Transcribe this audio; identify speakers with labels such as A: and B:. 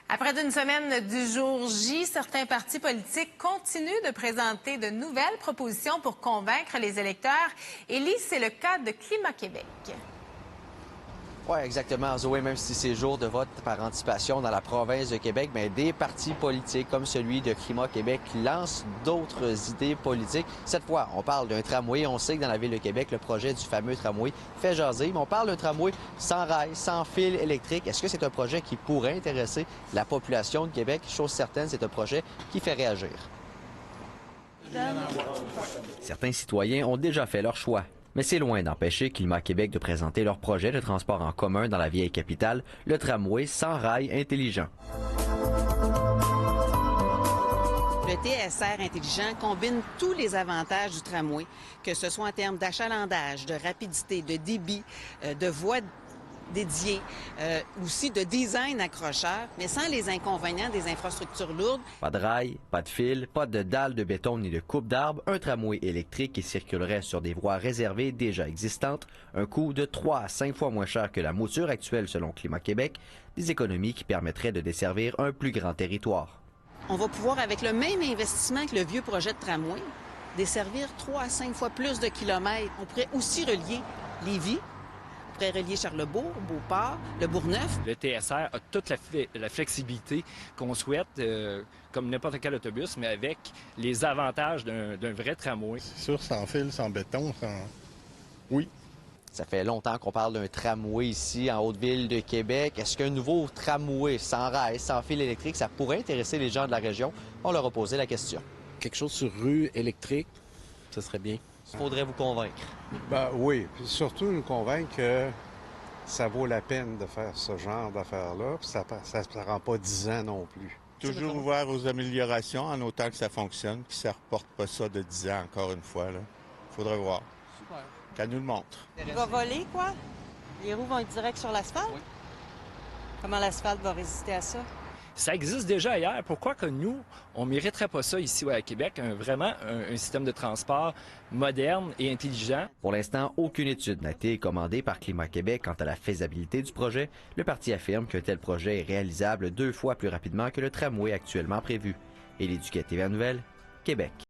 A: Après une semaine du jour J, certains partis politiques continuent de présenter de nouvelles propositions pour convaincre les électeurs. Élie, c'est le cas de Climat Québec.
B: Oui, exactement, Zoé. Même si c'est jour de vote par anticipation dans la province de Québec, mais des partis politiques comme celui de Climat Québec lancent d'autres idées politiques. Cette fois, on parle d'un tramway. On sait que dans la ville de Québec, le projet du fameux tramway fait jaser, mais on parle d'un tramway sans rail, sans fil électrique. Est-ce que c'est un projet qui pourrait intéresser la population de Québec? Chose certaine, c'est un projet qui fait réagir. Certains citoyens ont déjà fait leur choix. Mais c'est loin d'empêcher Climat Québec de présenter leur projet de transport en commun dans la vieille capitale, le tramway sans rail intelligent.
C: Le TSR intelligent combine tous les avantages du tramway, que ce soit en termes d'achalandage, de rapidité, de débit, de voies dédiées, aussi de design accrocheur, mais sans les inconvénients des infrastructures lourdes.
B: Pas de rail, pas de fil, pas de dalles de béton ni de coupe d'arbres, un tramway électrique qui circulerait sur des voies réservées déjà existantes, un coût de 3 à 5 fois moins cher que la mouture actuelle selon Climat Québec, des économies qui permettraient de desservir un plus grand territoire.
C: On va pouvoir, avec le même investissement que le vieux projet de tramway, desservir 3 à 5 fois plus de kilomètres. On pourrait aussi relier Lévis, on pourrait relier Charlesbourg, Beauport, le Bourgneuf.
D: Le TSR a toute la flexibilité qu'on souhaite, comme n'importe quel autobus, mais avec les avantages d'un vrai tramway.
E: C'est sûr, sans fil, sans béton, oui.
B: Ça fait longtemps qu'on parle d'un tramway ici, en Haute-Ville de Québec. Est-ce qu'un nouveau tramway sans rail, sans fil électrique, ça pourrait intéresser les gens de la région? On leur a posé la question.
F: Quelque chose sur rue électrique, ce serait bien.
B: Il faudrait vous convaincre.
G: Ben oui, puis surtout nous convaincre que ça vaut la peine de faire ce genre d'affaires-là, puis ça ne prend pas 10 ans non plus.
E: Toujours ouvert aux améliorations en autant que ça fonctionne, puis ça ne reporte pas ça de 10 ans encore une fois. Il faudrait voir.
B: Super.
E: Qu'elle nous le montre.
C: Il va voler, quoi? Les roues vont être direct sur l'asphalte?
B: Oui.
C: Comment l'asphalte va résister à ça?
D: Ça existe déjà ailleurs. Pourquoi que nous, on ne mériterait pas ça ici à Québec, vraiment un système de transport moderne et intelligent?
B: Pour l'instant, aucune étude n'a été commandée par Climat Québec quant à la faisabilité du projet. Le parti affirme qu'un tel projet est réalisable 2 fois plus rapidement que le tramway actuellement prévu. Élie Duquet, TVA Nouvelles, Québec.